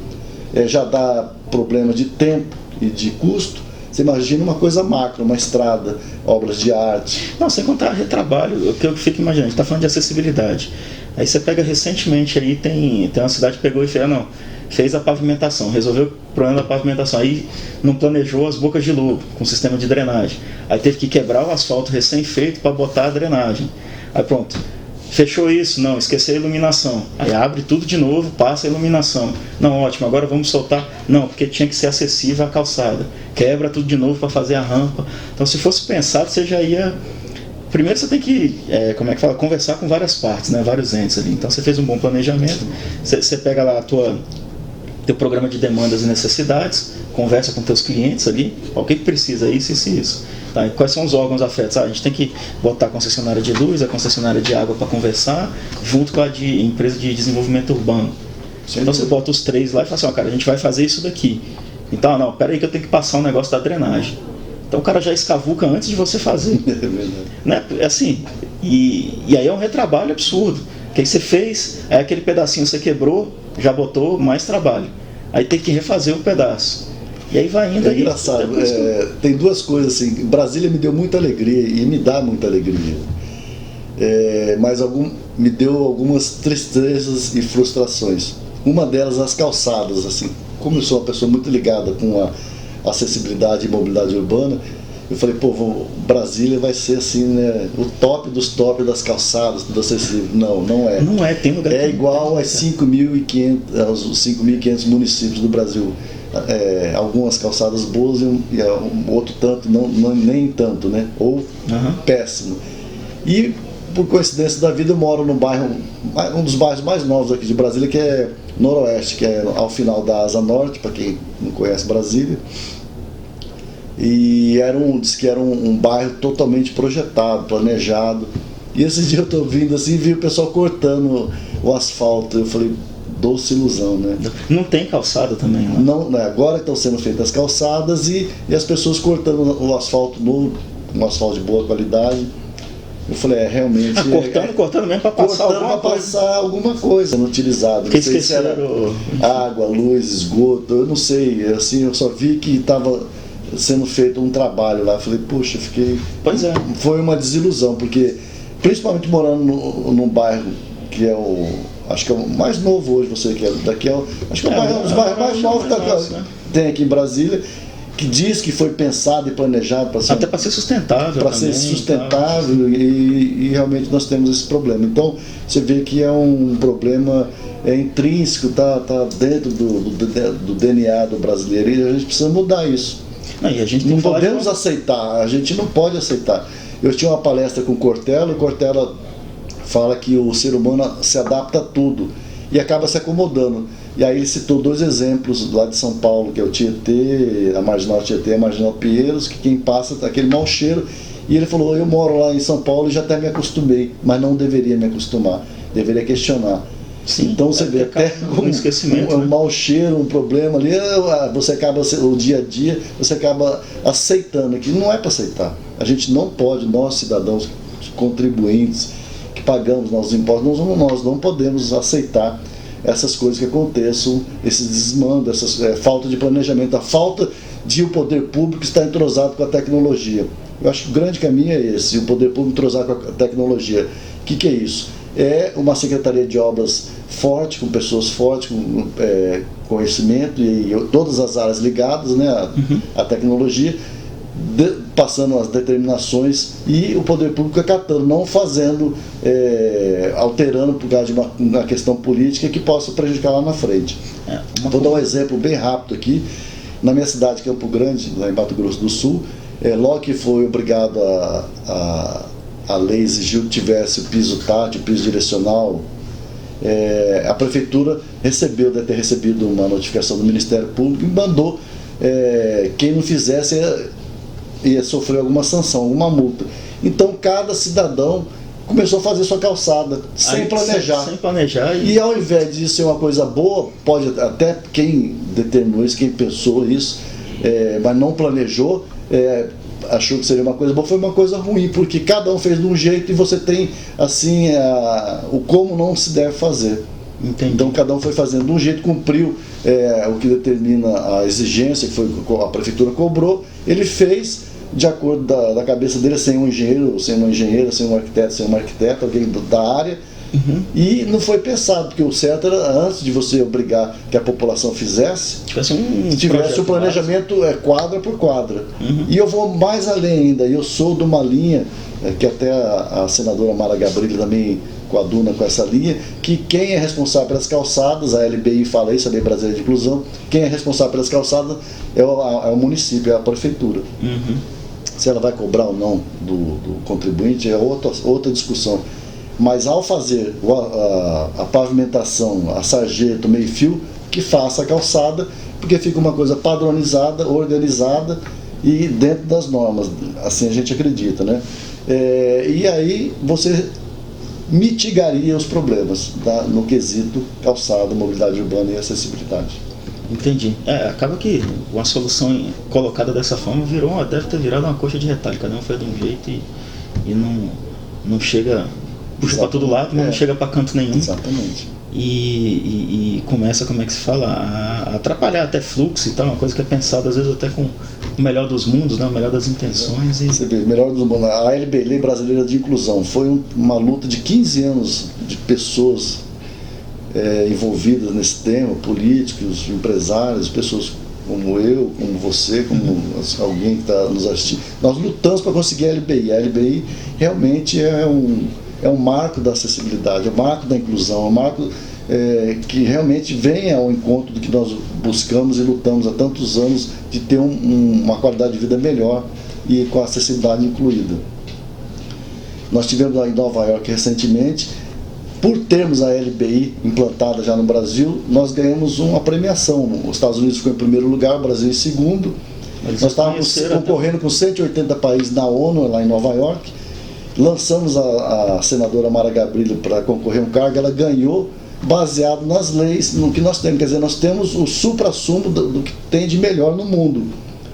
já dá problema de tempo e de custo, você imagina uma coisa macro, uma estrada, obras de arte. Não, sem contar retrabalho, o que eu fico imaginando, a gente está falando de acessibilidade. Aí você pega recentemente aí, tem uma cidade que pegou e fez, fez a pavimentação, resolveu o problema da pavimentação, aí não planejou as bocas de lobo com sistema de drenagem, aí teve que quebrar o asfalto recém-feito para botar a drenagem, aí pronto, fechou isso, não, esqueceu a iluminação, aí abre tudo de novo, passa a iluminação, não, ótimo, agora vamos soltar, não, porque tinha que ser acessível à calçada, quebra tudo de novo para fazer a rampa. Então se fosse pensado, você já ia... Primeiro você tem que, conversar com várias partes, né, vários entes ali. Então você fez um bom planejamento, você pega lá teu programa de demandas e necessidades, conversa com teus clientes ali, o que precisa, isso. Tá, e quais são os órgãos afetos? A gente tem que botar a concessionária de luz, a concessionária de água para conversar, junto com a empresa de desenvolvimento urbano. Então você bota os três lá e fala assim, cara, a gente vai fazer isso daqui. Então, não, peraí que eu tenho que passar um negócio da drenagem. Então o cara já escavuca antes de você fazer. É verdade. Né? Assim, e aí é um retrabalho absurdo. O que você fez, aí aquele pedacinho você quebrou, já botou mais trabalho. Aí tem que refazer o pedaço. E aí vai indo. É engraçado, tem duas coisas assim. Brasília me deu muita alegria e me dá muita alegria. Mas me deu algumas tristezas e frustrações. Uma delas, as calçadas. Assim, como eu sou uma pessoa muito ligada com a acessibilidade e mobilidade urbana, eu falei, Brasília vai ser assim, né, o top dos top das calçadas, tudo acessível. Não é. Não é, tem lugar. É igual aos 5.500 municípios do Brasil. Algumas calçadas boas e outro tanto, nem tanto, né? Ou péssimo. E, por coincidência da vida, eu moro no bairro, um dos bairros mais novos aqui de Brasília, que é Noroeste, que é ao final da Asa Norte, para quem não conhece Brasília. E diz que era um bairro totalmente projetado, planejado. E esse dia eu estou vindo assim e vi o pessoal cortando o asfalto. Eu falei, doce ilusão, né? Não tem calçada também, né? Não, agora estão sendo feitas as calçadas e as pessoas cortando o asfalto novo, um asfalto de boa qualidade. Eu falei, realmente... cortando mesmo para passar alguma coisa sendo utilizado. Porque não sei se era água, luz, esgoto, eu não sei. Assim, eu só vi que estava sendo feito um trabalho lá. Eu falei, poxa, fiquei... Pois é. Foi uma desilusão, porque principalmente morando num bairro que é acho que é o mais novo hoje, você que é daqui, acho que é um dos bairros mais novos que tem aqui em Brasília, que diz que foi pensado e planejado para ser... Até para ser sustentável. Para ser sustentável e realmente nós temos esse problema. Então, você vê que é um problema intrínseco, tá dentro do DNA do brasileiro e a gente precisa mudar isso. Não podemos aceitar, a gente não pode aceitar. Eu tinha uma palestra com o Cortella fala que o ser humano se adapta a tudo e acaba se acomodando. E aí ele citou dois exemplos lá de São Paulo, que é o Tietê, a Marginal Tietê e a Marginal Pinheiros, que quem passa tá aquele mau cheiro. E ele falou, eu moro lá em São Paulo e já até me acostumei, mas não deveria me acostumar, deveria questionar. Sim, então você vê até um esquecimento, um mau cheiro, um problema ali, você acaba, o dia a dia, você acaba aceitando, que não é para aceitar. A gente não pode, nós cidadãos contribuintes, que pagamos nossos impostos, nós não podemos aceitar essas coisas que aconteçam, esse desmando, essa falta de planejamento, a falta de o poder público estar entrosado com a tecnologia. Eu acho que o grande caminho é esse, o poder público entrosado com a tecnologia. O que é isso? É uma secretaria de obras forte, com pessoas fortes, com conhecimento e todas as áreas ligadas, né, à tecnologia, passando as determinações e o poder público acatando, não fazendo, alterando por causa de uma questão política que possa prejudicar lá na frente. Vou dar um exemplo bem rápido aqui. Na minha cidade, Campo Grande, lá em Mato Grosso do Sul, logo que foi obrigado a lei exigiu que tivesse o piso tátil, o piso direcional, a prefeitura deve ter recebido uma notificação do Ministério Público e mandou quem não fizesse ia sofrer alguma sanção, alguma multa. Então cada cidadão começou a fazer sua calçada sem planejar. E ao invés de ser uma coisa boa, pode até quem determinou isso, quem pensou isso, mas não planejou, achou que seria uma coisa boa, foi uma coisa ruim, porque cada um fez de um jeito e você tem assim o como não se deve fazer. Entendi. Então cada um foi fazendo de um jeito, cumpriu o que determina a exigência que a prefeitura cobrou, ele fez de acordo da cabeça dele, sem um engenheiro, sem uma engenheira, sem um arquiteto, alguém da área, E não foi pensado, porque o certo era, antes de você obrigar que a população fizesse, tivesse um planejamento quadra por quadra. E eu vou mais além ainda, eu sou de uma linha, que até a senadora Mara Gabrilli também coaduna com essa linha, que quem é responsável pelas calçadas, a LBI fala isso, a Lei Brasileira de Inclusão, quem é responsável pelas calçadas é o município, é a prefeitura. Se ela vai cobrar ou não do contribuinte é outra discussão. Mas ao fazer a pavimentação, a sarjeta, o meio-fio, que faça a calçada, porque fica uma coisa padronizada, organizada e dentro das normas, assim a gente acredita, né? E aí você mitigaria os problemas no quesito calçada, mobilidade urbana e acessibilidade. Entendi. Acaba que uma solução colocada dessa forma deve ter virado uma coxa de retalho, cada um foi de um jeito e não chega, puxa para todo lado, mas não chega para canto nenhum. Exatamente. E começa, como é que se fala, a atrapalhar até fluxo e tal, uma coisa que é pensada às vezes até com o melhor dos mundos, né? O melhor das intenções. Você vê, o melhor dos mundos. A LB, Lei Brasileira de Inclusão, foi uma luta de 15 anos de pessoas envolvidas nesse tema, políticos, empresários, pessoas como eu, como você, como alguém que está nos assistindo. Nós lutamos para conseguir a LBI. A LBI realmente é um marco da acessibilidade, é um marco da inclusão, é um marco que realmente vem ao encontro do que nós buscamos e lutamos há tantos anos de ter uma qualidade de vida melhor e com a acessibilidade incluída. Nós tivemos em Nova York recentemente, por termos a LBI implantada já no Brasil, nós ganhamos uma premiação. Os Estados Unidos ficou em primeiro lugar, o Brasil em segundo. Nós estávamos concorrendo com 180 países na ONU, lá em Nova York. Lançamos a senadora Mara Gabrilli para concorrer a um cargo, ela ganhou baseado nas leis, no que nós temos. Quer dizer, nós temos o supra-sumo do que tem de melhor no mundo.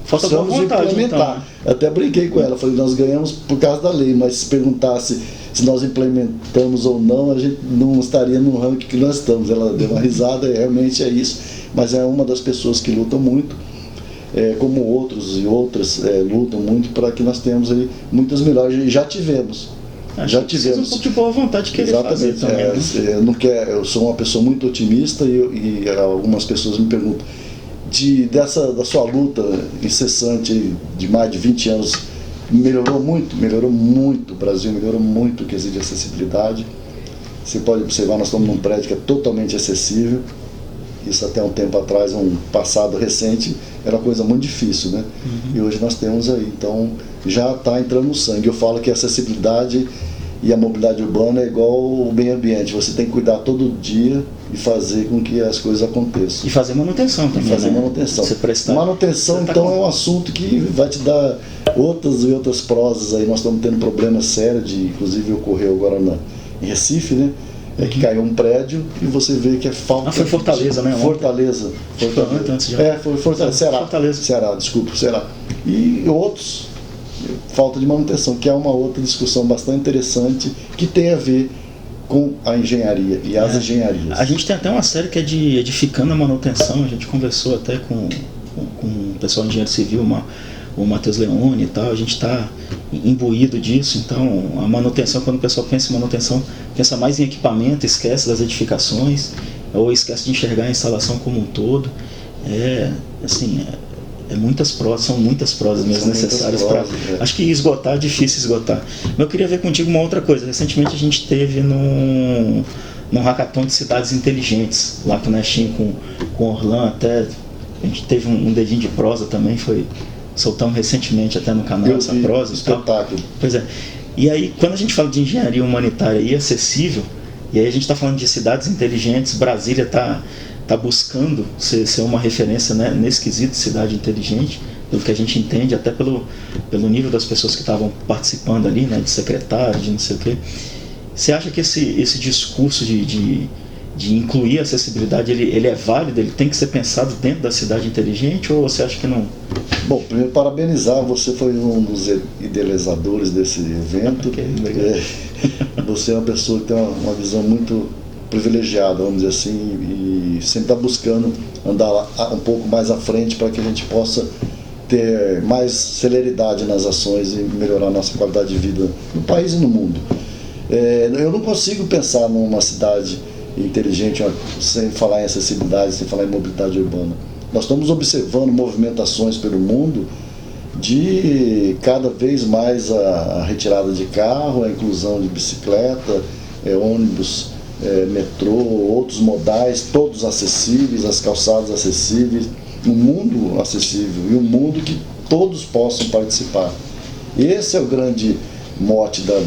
Falta vontade, implementar. Então. Até brinquei com ela, falei, nós ganhamos por causa da lei, mas se perguntasse se nós implementamos ou não, a gente não estaria no ranking que nós estamos. Ela deu uma risada, realmente é isso, mas é uma das pessoas que lutam muito, como outros e outras lutam muito para que nós tenhamos aí muitas melhores, e já tivemos. Já tivemos. Um pouco de boa vontade de querer fazer também, né? Eu sou uma pessoa muito otimista e algumas pessoas me perguntam da sua luta incessante de mais de 20 anos, melhorou muito, o Brasil melhorou muito o quesito de acessibilidade. Você pode observar, nós estamos num prédio que é totalmente acessível. Isso até um tempo atrás, um passado recente, era uma coisa muito difícil, né? E hoje nós temos aí, então já está entrando no sangue. Eu falo que a acessibilidade e a mobilidade urbana é igual o meio ambiente, você tem que cuidar todo dia e fazer com que as coisas aconteçam. E fazer manutenção também, manutenção. Você manutenção, então, é um assunto que vai te dar outras e outras prosas aí. Nós estamos tendo problemas sérios, inclusive ocorreu agora em Recife, né? Que caiu um prédio e você vê que é falta... foi Fortaleza, né? Fortaleza. Antes já. Foi Fortaleza. Ceará. E outros, falta de manutenção, que é uma outra discussão bastante interessante, que tem a ver com a engenharia e as engenharias. A gente tem até uma série que é de edificando a manutenção, a gente conversou até com o pessoal de engenharia civil, o Matheus Leone e tal, a gente está imbuído disso. Então a manutenção, quando o pessoal pensa em manutenção, pensa mais em equipamento, esquece das edificações, ou esquece de enxergar a instalação como um todo. São muitas prosas mesmo necessárias para... Acho que esgotar é difícil esgotar. Mas eu queria ver contigo uma outra coisa. Recentemente a gente teve num hackathon de cidades inteligentes, lá com o Nestinho, com Orlan, até a gente teve um dedinho de prosa também, soltamos recentemente até no canal essa prosa. Espetáculo. Pois é. E aí, quando a gente fala de engenharia humanitária e acessível, e aí a gente está falando de cidades inteligentes, Brasília está buscando ser uma referência, né, nesse quesito de cidade inteligente, pelo que a gente entende, até pelo nível das pessoas que estavam participando ali, né, de secretário, de não sei o quê. Você acha que esse discurso de incluir a acessibilidade, ele é válido, ele tem que ser pensado dentro da cidade inteligente, ou você acha que não? Bom, primeiro parabenizar, você foi um dos idealizadores desse evento. Okay, você é uma pessoa que tem uma visão muito privilegiada, vamos dizer assim, e sempre está buscando andar um pouco mais à frente para que a gente possa ter mais celeridade nas ações e melhorar a nossa qualidade de vida no país e no mundo. Eu não consigo pensar numa cidade inteligente sem falar em acessibilidade, sem falar em mobilidade urbana. Nós estamos observando movimentações pelo mundo de cada vez mais a retirada de carro, a inclusão de bicicleta, ônibus, metrô, outros modais, todos acessíveis, as calçadas acessíveis, um mundo acessível e um mundo que todos possam participar. Esse é o grande mote da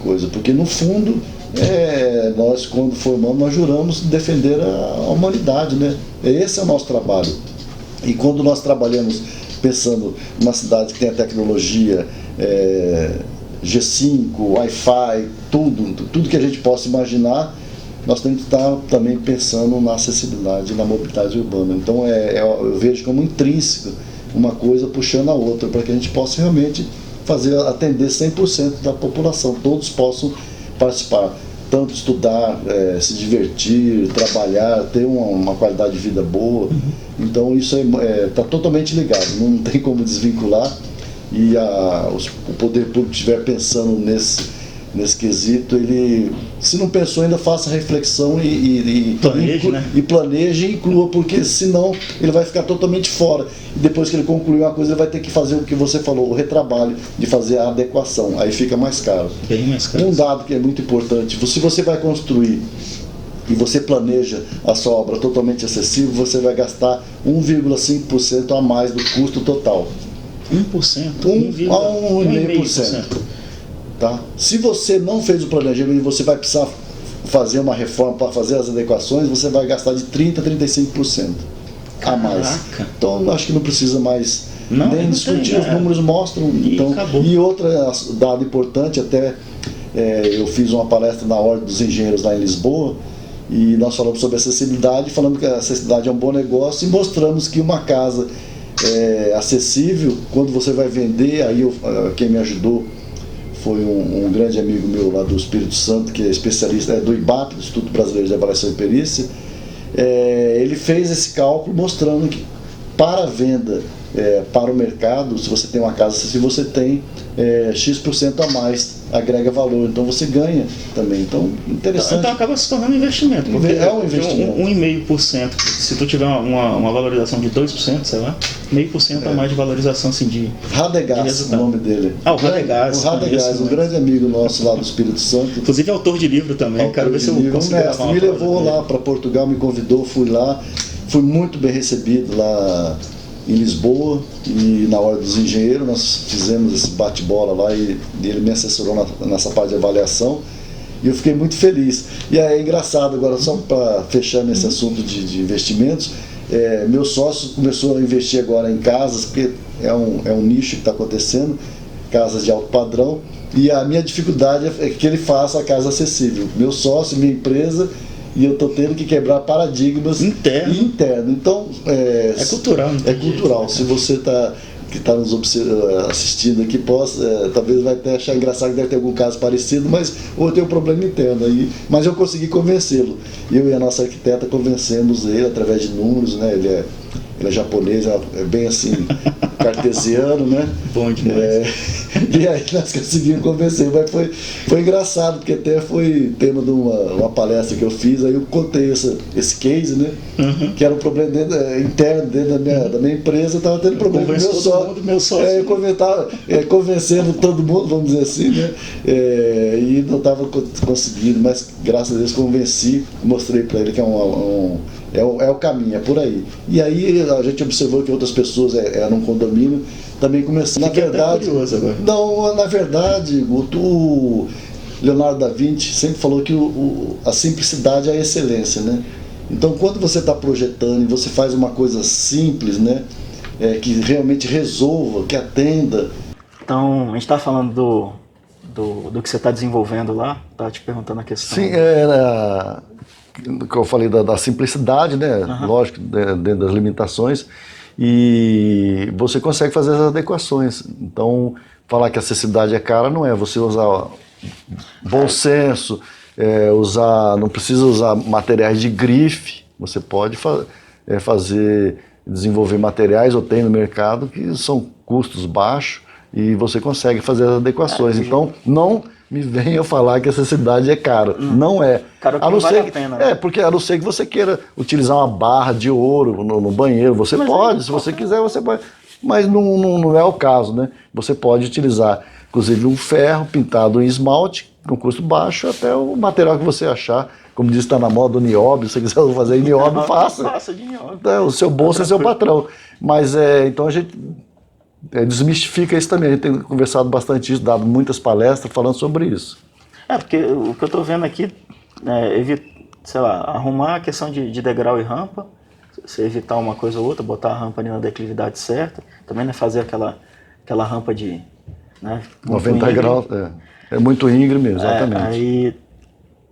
coisa, porque no fundo nós, quando formamos, nós juramos defender a humanidade, né? Esse é o nosso trabalho. E quando nós trabalhamos pensando numa cidade que tem a tecnologia G5, Wi-Fi, tudo que a gente possa imaginar, nós temos que estar também pensando na acessibilidade e na mobilidade urbana. Então eu vejo como intrínseco uma coisa puxando a outra, para que a gente possa realmente atender 100% da população, todos possam participar, tanto estudar, se divertir, trabalhar, ter uma qualidade de vida boa. Então isso está totalmente ligado, não tem como desvincular. E o poder público estiver pensando nesse quesito, ele, se não pensou ainda, faça reflexão e planeje e inclua, porque senão ele vai ficar totalmente fora. E depois que ele concluir uma coisa, ele vai ter que fazer o que você falou, o retrabalho de fazer a adequação, aí fica mais caro. Bem mais caro. Um dado que é muito importante: se você vai construir e você planeja a sua obra totalmente acessível, você vai gastar 1,5% a mais do custo total. 1%? 1,5%. Tá? Se você não fez o planejamento e você vai precisar fazer uma reforma para fazer as adequações, você vai gastar de 30% a 35% a mais. Então acho que não precisa mais nem discutir, os números mostram. E outro dado importante, até eu fiz uma palestra na Ordem dos Engenheiros lá em Lisboa, e nós falamos sobre acessibilidade, falando que a acessibilidade é um bom negócio, e mostramos que uma casa acessível, quando você vai vender, aí quem me ajudou foi um grande amigo meu lá do Espírito Santo, que é especialista do IBAP, do Instituto Brasileiro de Avaliação e Perícia. Ele fez esse cálculo mostrando que para a venda, para o mercado, se você tem uma casa acessível, você tem X% a mais, agrega valor, então você ganha também. Então, interessante. Então acaba se tornando um investimento. Porque um investimento. 1,5%, se tu tiver uma valorização de 2%, sei lá, 0,5% a mais de valorização assim, de Radegás, o nome dele. O Radegás. O Radegás, um grande amigo nosso lá do Espírito Santo. Inclusive é autor de livro também, quero ver se eu consigo gravar uma me levou lá para Portugal, me convidou, fui lá, fui muito bem recebido lá em Lisboa, e na Ordem dos Engenheiros nós fizemos esse bate-bola lá, e ele me assessorou nessa parte de avaliação, e eu fiquei muito feliz. E aí é engraçado, agora só para fechar nesse assunto de investimentos, meu sócio começou a investir agora em casas, porque é um nicho que está acontecendo, casas de alto padrão, e a minha dificuldade é que ele faça a casa acessível. Meu sócio, minha empresa, e eu estou tendo que quebrar paradigmas interno. Então é cultural. É cultural. Se você que está nos assistindo aqui, talvez vai até achar engraçado que deve ter algum caso parecido, mas ou tem um problema interno aí. Mas eu consegui convencê-lo. Eu e a nossa arquiteta convencemos ele através de números, né? Ele é japonês, é bem assim, cartesiano, né? Bom demais. E aí nós conseguimos convencer, mas foi engraçado, porque até foi tema de uma palestra que eu fiz, aí eu contei esse case, né? Que era um problema interno dentro da minha empresa, eu estava tendo problema com meu sócio. Eu estava convencendo todo mundo, vamos dizer assim, né? E não estava conseguindo, mas graças a Deus convenci, mostrei para ele que é o caminho, é por aí. E aí a gente observou que outras pessoas num condomínio também começaram. Na verdade, Guto, o Leonardo da Vinci sempre falou que a simplicidade é a excelência, né? Então, quando você está projetando e você faz uma coisa simples, né, que realmente resolva, que atenda. Então, a gente está falando do que você está desenvolvendo lá, tá te perguntando a questão. Sim, que eu falei da simplicidade, né? Lógico, dentro das limitações, e você consegue fazer as adequações. Então, falar que a acessibilidade é cara não é. Você usar bom senso, não precisa usar materiais de grife, você pode desenvolver materiais, ou tem no mercado, que são custos baixos, e você consegue fazer as adequações. Então, não me venha falar que acessibilidade é caro. Não é. Cara, a não vale ser, a pena, né? porque a não ser que você queira utilizar uma barra de ouro no banheiro, você pode, se você quiser, você pode. Mas não é o caso, né? Você pode utilizar, inclusive, um ferro pintado em esmalte, com custo baixo, até o material que você achar. Como diz, está na moda o nióbio, se você quiser fazer em nióbio, faça. Faça de nióbio. O seu bolso é seu patrão. Mas, então a gente desmistifica isso também. A gente tem conversado bastante isso, dado muitas palestras falando sobre isso. Porque o que eu estou vendo aqui sei lá, arrumar a questão de degrau e rampa, você evitar uma coisa ou outra, botar a rampa ali na declividade certa, também fazer aquela rampa de... 90 graus, é muito íngreme, exatamente. Aí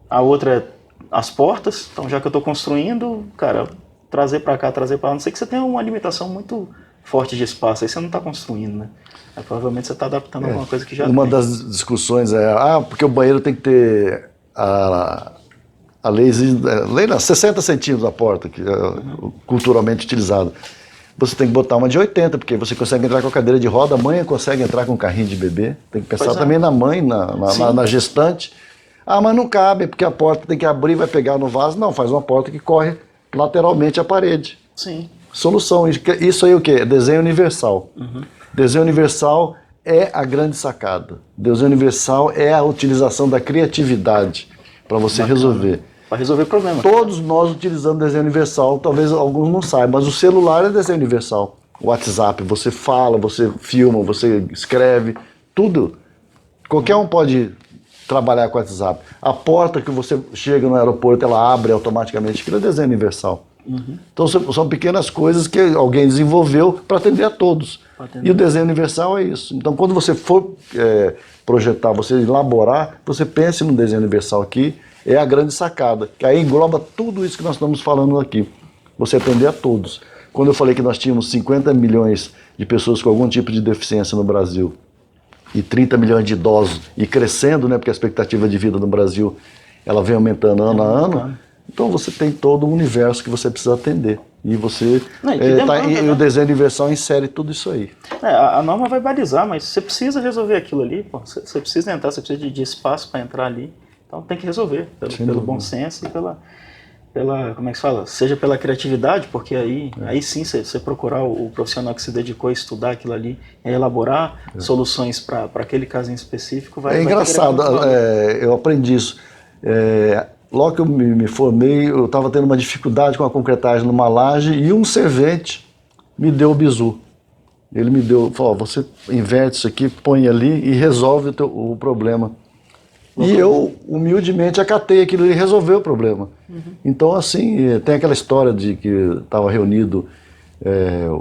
a outra é as portas, então já que eu estou construindo, cara, trazer para cá, trazer para lá, não sei que você tenha uma limitação muito forte de espaço, aí você não está construindo, né? Aí, provavelmente você está adaptando alguma coisa que já Uma tem. das discussões é, porque o banheiro tem que ter a lei 60 centímetros da porta, que é culturalmente utilizado. Você tem que botar uma de 80, porque você consegue entrar com a cadeira de roda, a mãe consegue entrar com um carrinho de bebê. Tem que pensar também na mãe, na gestante. Mas não cabe, porque a porta tem que abrir e vai pegar no vaso. Não, faz uma porta que corre lateralmente à parede. Sim. Solução. Isso aí o quê? Desenho universal. Desenho universal é a grande sacada. Desenho universal é a utilização da criatividade para você resolver. Para resolver problemas. Todos nós utilizamos desenho universal, talvez alguns não saibam, mas o celular é desenho universal. O WhatsApp, você fala, você filma, você escreve, tudo. Qualquer um pode trabalhar com o WhatsApp. A porta que você chega no aeroporto, ela abre automaticamente, aquilo é desenho universal. Então são pequenas coisas que alguém desenvolveu para atender a todos. E o desenho universal é isso. Então quando você for projetar, você elaborar, você pense no desenho universal aqui, é a grande sacada, que aí engloba tudo isso que nós estamos falando aqui. Você atender a todos. Quando eu falei que nós tínhamos 50 milhões de pessoas com algum tipo de deficiência no Brasil e 30 milhões de idosos, e crescendo, né, porque a expectativa de vida no Brasil ela vem aumentando ano a ano, então você tem todo um universo que você precisa atender. E você e o desenho universal insere tudo isso aí. A norma vai balizar, mas você precisa resolver aquilo ali, pô. Você precisa entrar, você precisa de espaço para entrar ali. Então tem que resolver, pelo bom senso e pela, como é que se fala? Seja pela criatividade, porque aí sim você procurar o profissional que se dedicou a estudar aquilo ali, a elaborar soluções para aquele caso em específico. Vai engraçado, eu aprendi isso. Logo que eu me formei, eu estava tendo uma dificuldade com a concretagem numa laje e um servente me deu o bizu. Ele me falou, você inverte isso aqui, põe ali e resolve o problema. E eu, humildemente, acatei aquilo e resolveu o problema. Então, assim, tem aquela história de que estava reunido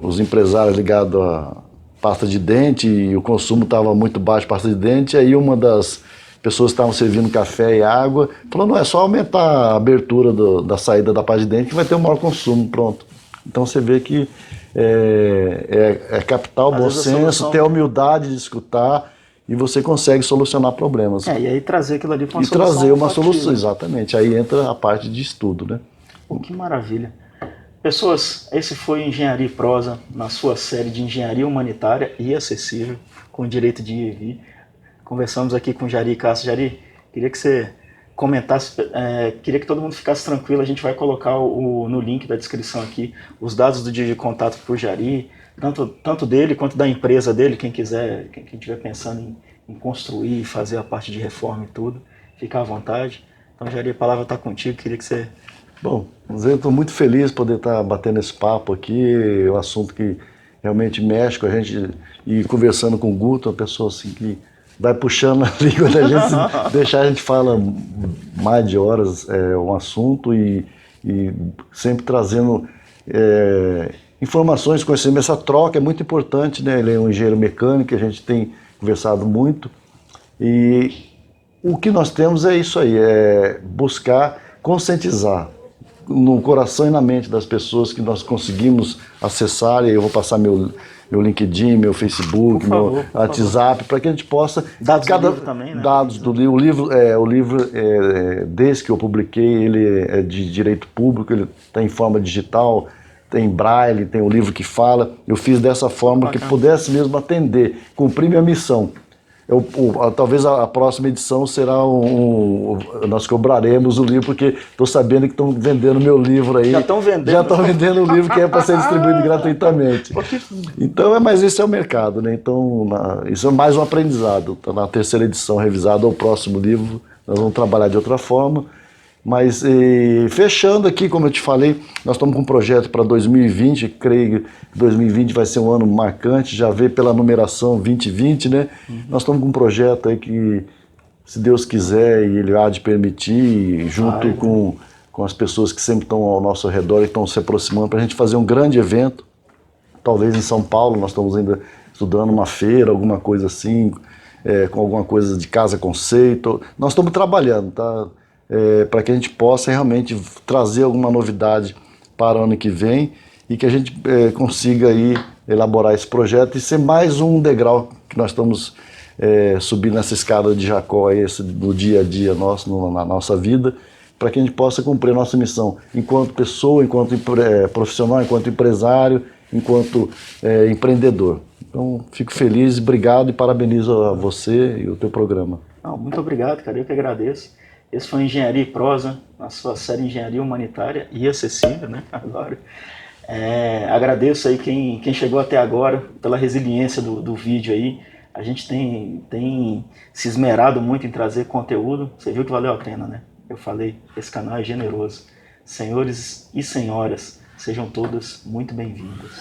os empresários ligados à pasta de dente e o consumo estava muito baixo de pasta de dente, aí uma das pessoas que estavam servindo café e água falou, não, é só aumentar a abertura da saída da pasta de dente que vai ter um maior consumo, pronto. Então você vê que é captar o bom senso, ter a humildade de escutar, e você consegue solucionar problemas. E aí trazer aquilo ali para uma solução. E trazer uma solução, exatamente. Aí entra a parte de estudo, né? Que maravilha. Pessoas, esse foi Engenharia e Prosa, na sua série de Engenharia Humanitária e Acessível, com direito de ir e vir. Conversamos aqui com Jari Castro. Jari, queria que você comentasse, queria que todo mundo ficasse tranquilo, a gente vai colocar no link da descrição aqui os dados do dia de contato por Jari, tanto dele quanto da empresa dele, quem quiser, quem estiver pensando em construir, fazer a parte de reforma e tudo, fica à vontade. Então, Jari, a palavra está contigo, queria que você... Bom, eu estou muito feliz de poder estar batendo esse papo aqui, é um assunto que realmente mexe com a gente, e conversando com o Guto, uma pessoa assim que vai puxando a língua da gente, deixar a gente fala mais de horas um assunto e sempre trazendo informações, conhecimento. Essa troca é muito importante, né? Ele é um engenheiro mecânico, a gente tem conversado muito, e o que nós temos é isso aí, é buscar conscientizar no coração e na mente das pessoas que nós conseguimos acessar, e eu vou passar meu LinkedIn, meu Facebook, meu WhatsApp, para que a gente possa... Dados do livro também, né? Dados do livro. O livro desse que eu publiquei, ele é de direito público, ele está em forma digital, tem braille, tem o livro que fala. Eu fiz dessa forma que pudesse mesmo atender, cumprir minha missão. talvez a próxima edição será nós cobraremos o livro, porque estou sabendo que estão vendendo meu livro aí. Já estão vendendo? Já estão vendendo o livro que é para ser distribuído gratuitamente. Então, mas esse é o mercado, né? Então, isso é mais um aprendizado. Na terceira edição revisada, o próximo livro, nós vamos trabalhar de outra forma. Mas fechando aqui, como eu te falei, nós estamos com um projeto para 2020, creio que 2020 vai ser um ano marcante, já vê pela numeração 2020, né? Nós estamos com um projeto aí que, se Deus quiser e Ele há de permitir, junto com as pessoas que sempre estão ao nosso redor e estão se aproximando, para a gente fazer um grande evento, talvez em São Paulo. Nós estamos ainda estudando uma feira, alguma coisa assim, com alguma coisa de casa conceito. Nós estamos trabalhando, tá? Para que a gente possa realmente trazer alguma novidade para o ano que vem e que a gente consiga aí elaborar esse projeto e ser mais um degrau que nós estamos subindo nessa escada de Jacó aí, no dia a dia nosso, na nossa vida, para que a gente possa cumprir a nossa missão enquanto pessoa, enquanto profissional, enquanto empresário, enquanto empreendedor. Então, fico feliz, obrigado e parabenizo a você e o teu programa. Não, muito obrigado, cara, eu que agradeço. Esse foi Engenharia e Prosa, na sua série Engenharia Humanitária e Acessível, né, agora. Agradeço aí quem chegou até agora, pela resiliência do vídeo aí. A gente tem se esmerado muito em trazer conteúdo, você viu que valeu a pena, né? Eu falei, esse canal é generoso. Senhores e senhoras, sejam todas muito bem-vindas.